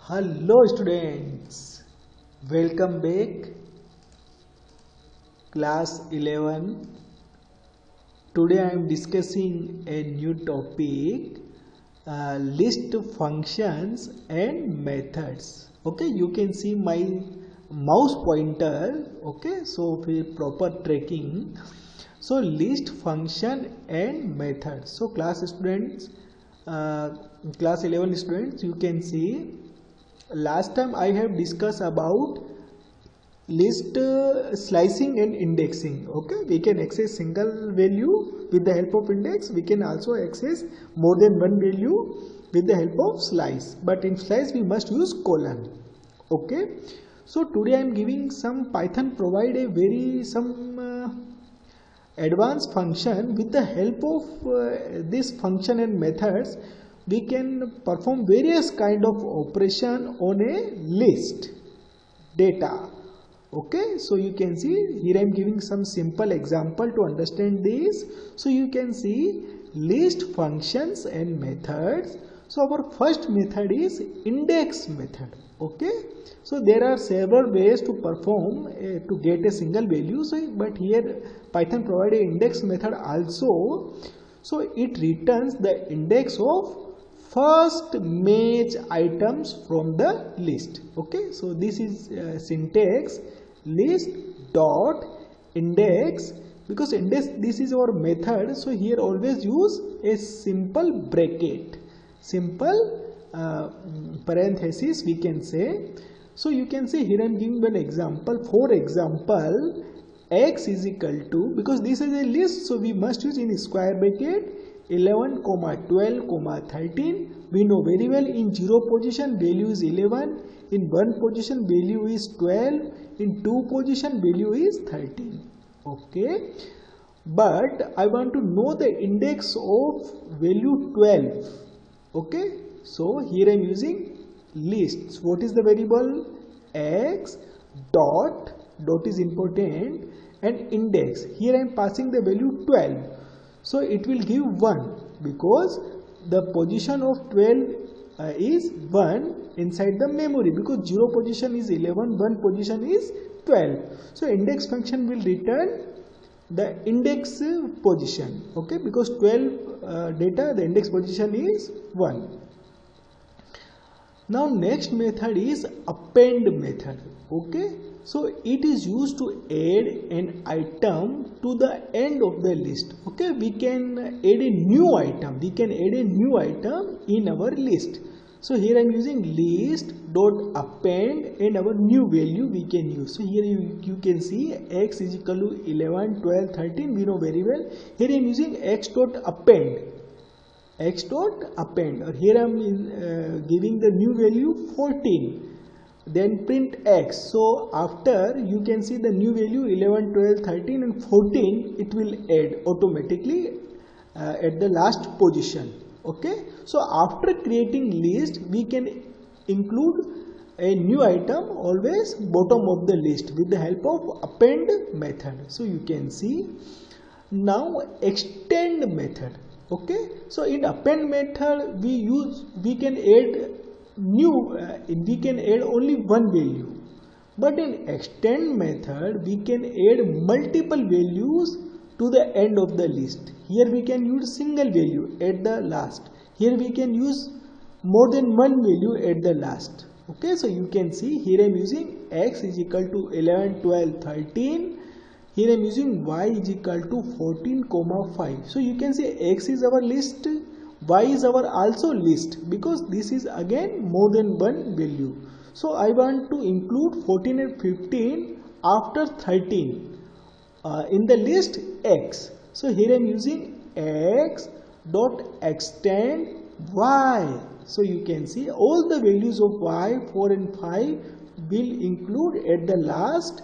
Hello students, welcome back class 11. Today I am discussing a new topic, list functions and methods. Okay, you can see my mouse pointer. Okay, so for proper tracking. So list function and method. So class students, class 11 students, you can see last time I have discussed about list slicing and indexing. Okay, we can access single value with the help of index. We can also access more than one value with the help of slice, but in slice we must use colon. Okay, so today I am giving some Python provide a very advanced function. With the help of this function and methods, we can perform various kind of operation on a list data. Okay, so you can see here I am giving some simple example to understand this. So you can see list functions and methods. So our first method is index method. Okay, so there are several ways to perform to get a single value. So but here Python provide a index method also. So it returns the index of first match items from the list. Okay, so this is syntax list dot index, because index, this is our method. So here always use a simple bracket, simple parenthesis we can say. So you can see here I am giving one example. For example, x is equal to, because this is a list, so we must use in square bracket 11, 12, 13. We know very well in 0 position value is 11, in 1 position value is 12, in 2 position value is 13. Okay, but I want to know the index of value 12. Okay, so here I am using list. So what is the variable? X dot is important, and index. Here I am passing the value 12. So it will give 1 because the position of 12 is 1 inside the memory, because 0 position is 11, 1 position is 12. So index function will return the index position. Okay, because 12 data, the index position is 1. Now next method is append method. Okay, so it is used to add an item to the end of the list. Okay, we can add a new item. We can add a new item in our list. So here I am using list dot append, and our new value we can use. So here you can see x is equal to 11, 12, 13. We know very well. Here I am using x dot append. X dot append, or here I am giving the new value 14. Then print x. So after you can see the new value 11, 12, 13 and 14, it will add automatically at the last position. Okay, so after creating list, we can include a new item always bottom of the list with the help of append method. So you can see now extend method. Okay, so in append method we can add new we can add only one value, but in extend method we can add multiple values to the end of the list. Here we can use single value at the last. Here we can use more than one value at the last. Okay, so you can see here I am using x is equal to 11, 12, 13. Here I am using y is equal to 14, 5. So you can say x is our list, y is our also list, because this is again more than one value. So I want to include 14 and 15 after 13 in the list x. So here I am using x dot extend y. So you can see all the values of y, 4 and 5 will include at the last.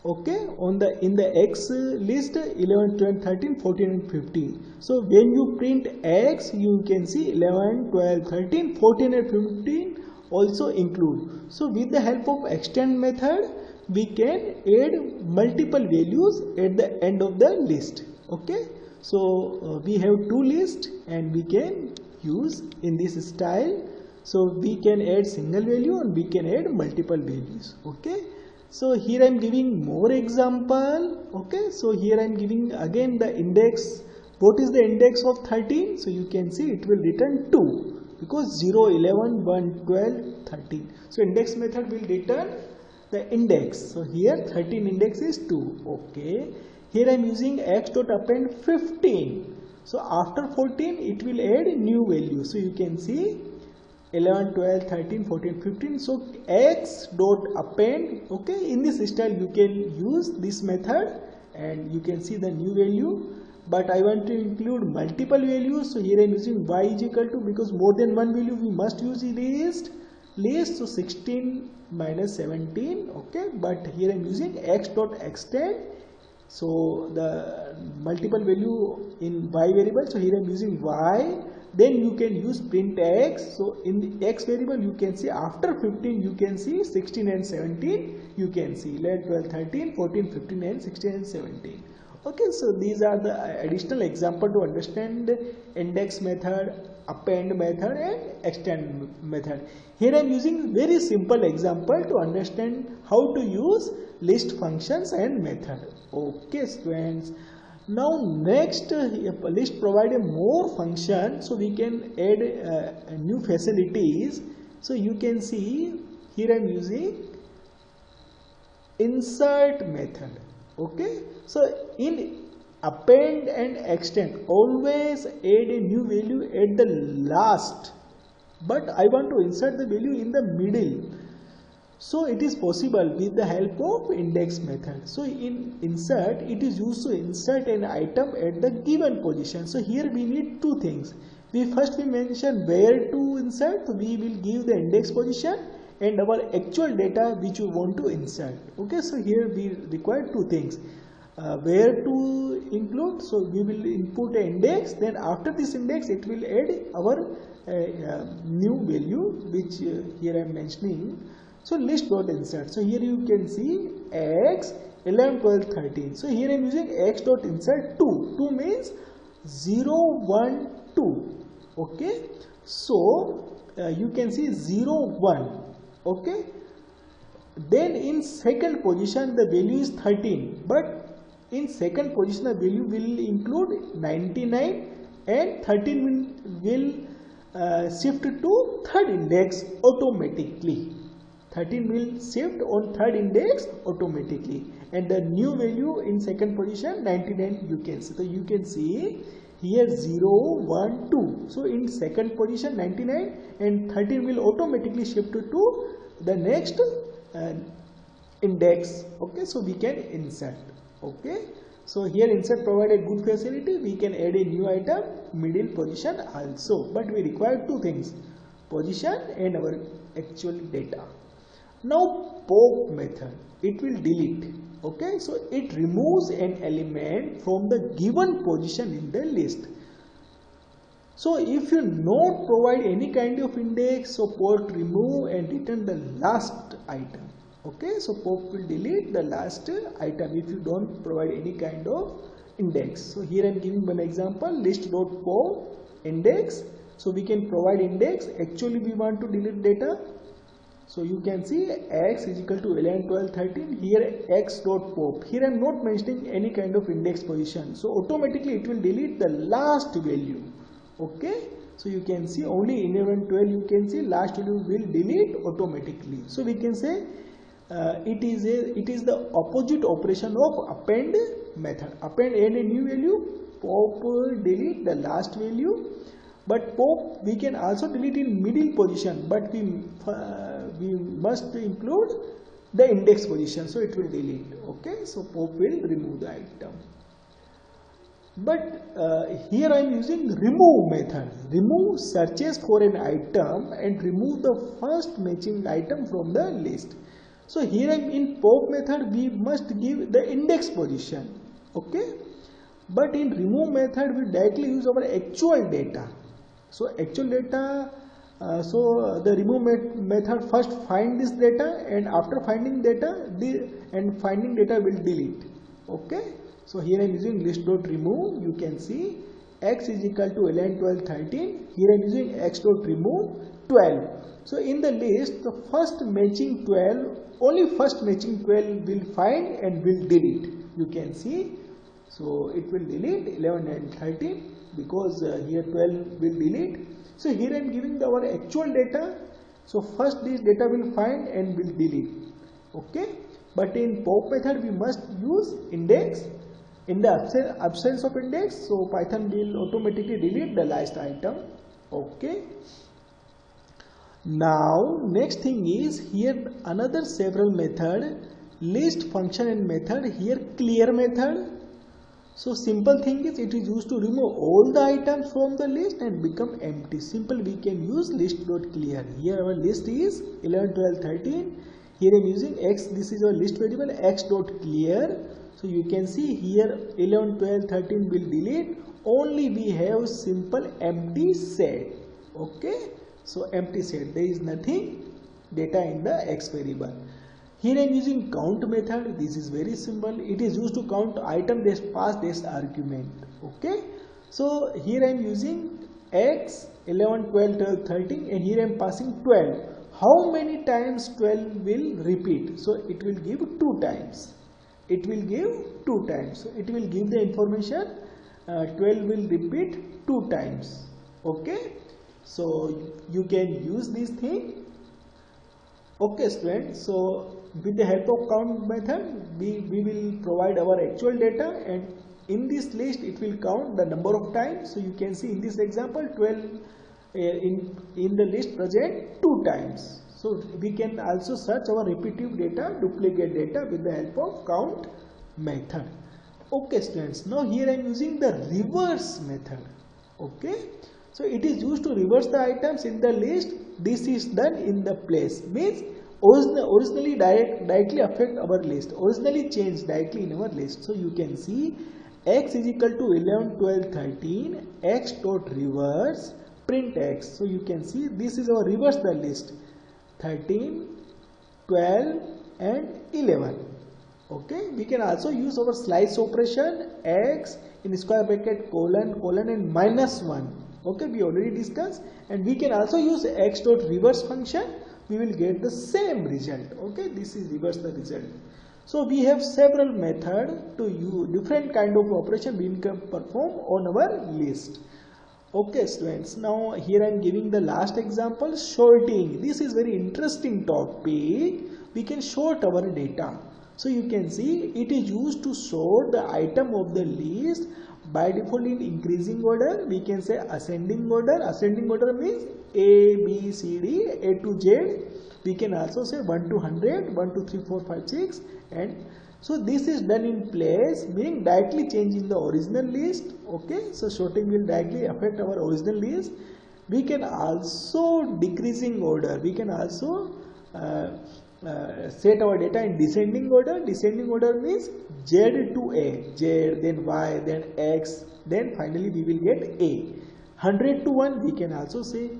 Okay, on the in the x list 11, 12, 13, 14 and 15. So when you print x, you can see 11, 12, 13, 14 and 15 also include. So with the help of extend method, we can add multiple values at the end of the list. Okay, so we have two lists and we can use in this style. So we can add single value and we can add multiple values. Okay, so here I am giving more example. Okay, so here I am giving again the index. What is the index of 13? So you can see it will return 2 because 0, 11, 1, 12, 13. So index method will return the index. So here 13 index is 2. Okay, here I am using x.append 15. So after 14 it will add new value. So you can see 11, 12, 13, 14, 15. So x.append. Okay, in this style you can use this method and you can see the new value. But I want to include multiple values. So here I am using y is equal to, because more than one value we must use list. So 16 minus 17. Okay, but here I am using x.extend. So the multiple value in y variable. So here I am using y. Then you can use print x. So in the x variable you can see after 15 you can see 16 and 17. You can see 11, 12, 13, 14, 15 and 16 and 17. Okay, so these are the additional example to understand index method, append method and extend method. Here I am using very simple example to understand how to use list functions and method. Okay students, now next list provide a more function, so we can add new facilities. So you can see here I am using insert method. Okay, so in append and extend always add a new value at the last, but I want to insert the value in the middle. So it is possible with the help of index method. So in insert, it is used to insert an item at the given position. So here we need two things. We mention where to insert. So we will give the index position and our actual data which we want to insert. Okay, so here we require two things. Where to include, so we will input an index, then after this index it will add our new value which here I am mentioning. So list.insert. So here you can see x 11, 12, 13. So here I am using x.insert 2. 2 means 0, 1, 2. Okay, so you can see 0, 1. Okay, then in second position the value is 13, but in second position the value will include 99 and 13 will shift to third index automatically. 13 will shift on third index automatically, and the new value in second position 99 you can see. So you can see here 0, 1, 2. So in second position 99 and 13 will automatically shift to the next index. Okay, so we can insert. Okay, so here insert provide a good facility. We can add a new item, middle position also, but we require two things, position and our actual data. Now pop method, it will delete. Okay, so it removes an element from the given position in the list. So if you not provide any kind of index, so pop remove and return the last item. Okay, so pop will delete the last item if you don't provide any kind of index. So here I am giving one example, list.pop index. So we can provide index. Actually we want to delete data. So you can see x is equal to 11, 12, 13. Here x.pop. Here I am not mentioning any kind of index position. So automatically it will delete the last value. Okay, so you can see only 11, 12 you can see last value will delete automatically. So we can say it is the opposite operation of append method. Append add a new value, pop delete the last value. But pop we can also delete in middle position, but we must include the index position, so it will delete. Okay, so pop will remove the item. But here I am using remove method. Remove searches for an item and remove the first matching item from the list. So here in pop method we must give the index position. Okay, but in remove method we directly use our actual data. So actual data, so the remove method first find this data, and after finding data finding data will delete. Okay, so here I am using list.remove. You can see x is equal to 11, 12, 13. Here I am using x.remove. 12. So in the list, the first matching 12, only first matching 12 will find and will delete. You can see, so it will delete 11 and 13 because here 12 will delete. So here I am giving our actual data. So first this data will find and will delete. Okay, but in pop method we must use index. In the absence of index, so Python will automatically delete the last item. Okay. Now next thing is here another several method, list function and method, here clear method. So simple thing is it is used to remove all the items from the list and become empty. Simple, we can use list.clear. Here our list is 11, 12, 13. Here I am using x, this is our list variable x.clear. So you can see here 11, 12, 13 will delete. Only we have simple empty set. Okay. So empty set, there is nothing data in the x variable. Here I am using count method. This is very simple. It is used to count item dash pass dash argument. Okay. So here I am using x 11, 12, 12, 13 and here I am passing 12. How many times 12 will repeat? So it will give 2 times. It will give 2 times. So it will give the information 12 will repeat 2 times. Okay. So you can use this thing. Okay students, so with the help of count method we will provide our actual data and in this list it will count the number of times. So you can see in this example 12 in the list present 2 times. So we can also search our repetitive data, duplicate data with the help of count method. Okay students, now here I am using the reverse method. Okay, so it is used to reverse the items in the list. This is done in the place, means originally directly affect our list, originally changed directly in our list. So you can see x is equal to 11, 12, 13, x dot reverse print x. So you can see this is our reverse the list 13, 12 and 11. Okay, we can also use our slice operation x in square bracket colon and -1. Okay, we already discussed, and we can also use x dot reverse function. We will get the same result. Okay, this is reverse the result. So we have several methods to use different kind of operation we can perform on our list. Okay students, now here I am giving the last example, sorting. This is very interesting topic. We can sort our data. So you can see it is used to sort the item of the list by default in increasing order. We can say ascending order. Ascending order means A, B, C, D, A to Z. We can also say 1 to 100, 1, 2, 3, 4, 5, 6 and so this is done in place, meaning directly changing the original list. Okay, so sorting will directly affect our original list. We can also decreasing order. We can also set our data in descending order. Descending order means Z to A, Z, then Y, then X, then finally we will get A. 100 to 1 we can also say,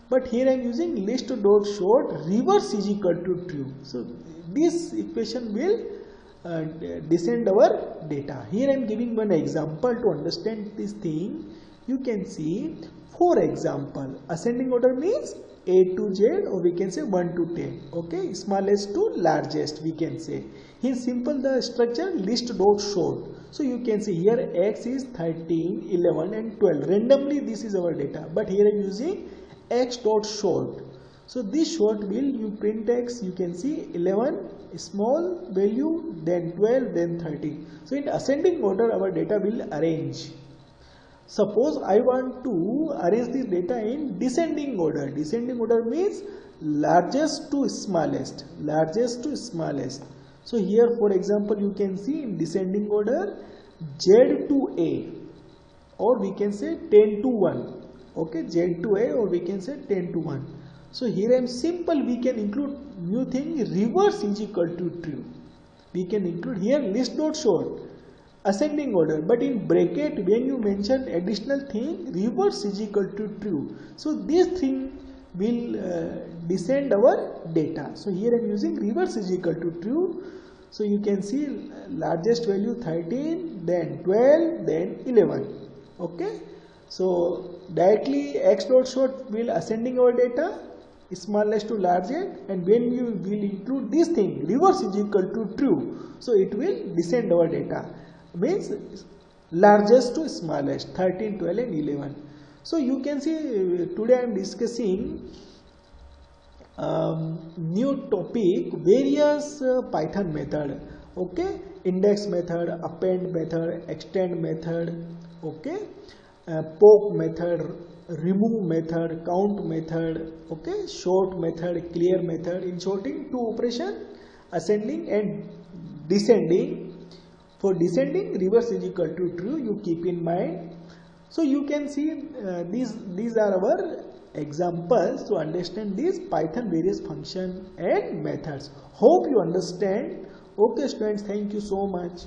but here I am using list dot sort reverse is equal to true. So this equation will descend our data. Here I am giving one example to understand this thing. You can see, for example, ascending order means A to Z, or we can say 1 to 10. Okay, smallest to largest we can say. Here simple the structure list dot sort. So you can see here x is 13, 11 and 12. Randomly this is our data, but here I am using x dot sort. So this sort will you print x, you can see 11 small value, then 12, then 13. So in ascending order our data will arrange. Suppose I want to arrange this data in descending order. Descending order means largest to smallest, largest to smallest. So here for example you can see in descending order Z to A, or we can say 10 to 1. Okay, Z to A, or we can say 10 to 1. So here I am simple, we can include new thing reverse is equal to true. We can include here list dot sort ascending order, but in bracket when you mention additional thing reverse is equal to true. So this thing will descend our data. So here I am using reverse is equal to true. So you can see largest value 13, then 12, then 11. Okay. So directly x dot sort will ascending our data, smallest to largest, and when you will include this thing, reverse is equal to true, so it will descend our data, means largest to smallest, 13, 12 and 11. So you can see today I am discussing new topic, various Python method. Okay, index method, append method, extend method, okay, poke method, remove method, count method, okay, sort method, clear method. In sorting, two operation, ascending and descending. For descending, reverse is equal to true, you keep in mind. So you can see these are our examples to understand these Python various function and methods. Hope you understand. Okay students, thank you so much.